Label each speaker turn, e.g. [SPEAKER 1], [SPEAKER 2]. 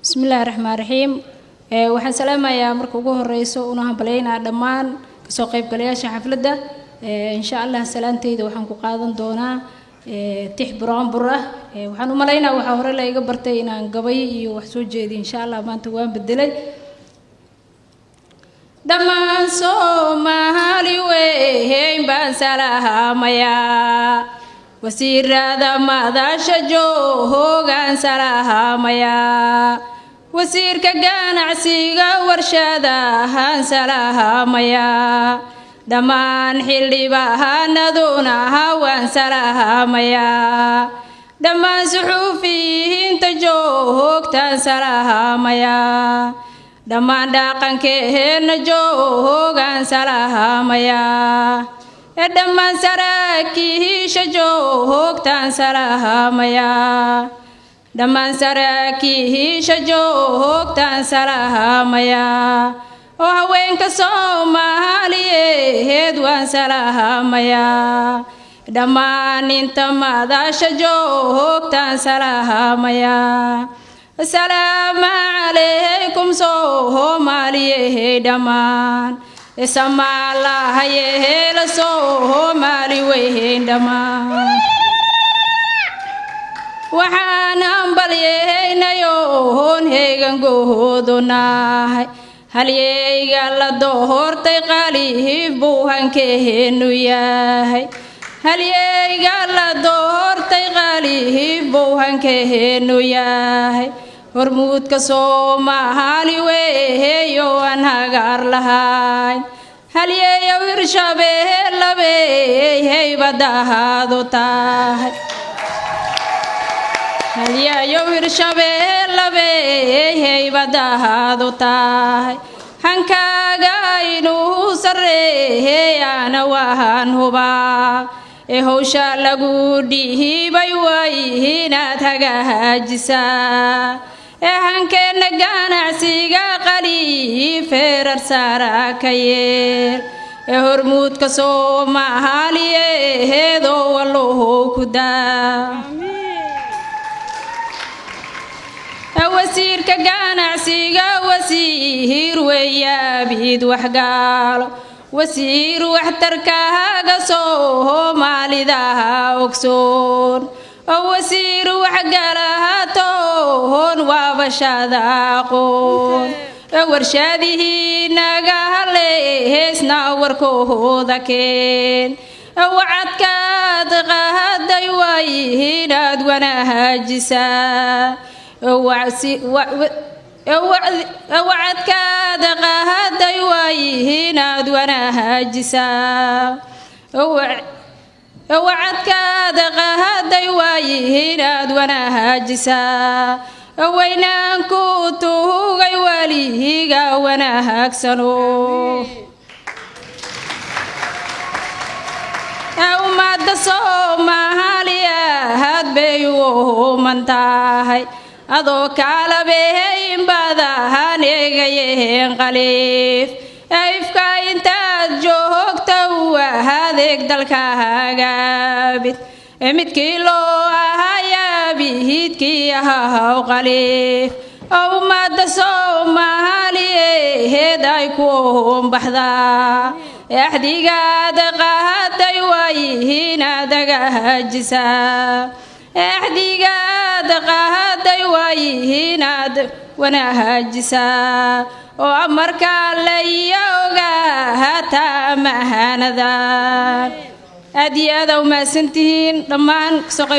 [SPEAKER 1] بسم الله الرحمن الرحيم waxaan salaamayaa marka ugu horeyso una hambalyeynaa dhammaan ka soo qayb galayaasha xafladda insha Allah salaantayda waxaan ku qaadan doonaa tix buraanbur ah waxaan u maleynaa waxa hore la iga bartay inaan gabay iyo wax soo jeediyo insha Allah maanta waan bedelay dhammaan Soomaali weyn baan salaamayaa wasiirada madasha joogaan salaamayaa wasiirka ganacsiga warshadahan salaamayaa dhammaan xildhibaanaduna waan salaamayaa dhammaan suxufiyiinta joogtaan salaamayaa dhammaan dhaqankeena joogaan salaamayaa dhammaan saraakiisha joogtaan salaamayaa dhammaan saraakiisha joogtaan salaamayaa oo haweenka Soomaaliyeed waan salaamayaa dhammaan inta madasha joogtaan salaamayaa assalaamu calaykum Soomaaliyeed dhammaan ismaalahayee la Soomaali weyn dhammaan waxaan hambalyeynayoo heegan goodonahay halyeyga la doortay qaliif buu hankeenu yahay halyeyga la doortay qaliif buu hankeenu yahay hormuudka Soomaali weeyo aan hagar lahayn halyeeyo Hirshabeelle heybadaadu tahay halyeeyo Hirshabeelle heybadaadu tahay hankaaga inuu sareeyana waan hubaa hawsha lagu dhiibay way inaad hagaajisaa hankeena ganacsiga qaliif feerar sarakayeel hormuudka Soomaaliyeed oo wallahu ku daa wasiirka ganacsiga wasiir weeyaabid waxgaalo wasiir waxtarkaaga Soomaalida ogsoon wasiir waxgalahatoon waabashada aqoon warshadihi naga haleesna warkooda keen wacadkaad qaaday way inaad wanaajisaa wacadkaad qaaday way inaad wanaajisaa wacadkaad qaaday way inaad wanaajisaa waynaan ku tuugay waliga wanaagsano ummadda Soomaaliyeed bay u mantahay adoo kala beeyin badahan eegayeen qaliif ifka intaad joogto adeeg dalkaaga bid midkii loo ahayaa bihidkii ahaa qaliif ummadda Soomaaliyeed ay ku baxdaa axdigaad qaaday way inaad hagaajisaa axdigaad qaaday way inaad wanaajisaa oo amarka la yooga mahanada aad iyo aad u maasantihiin dhammaan soo qayb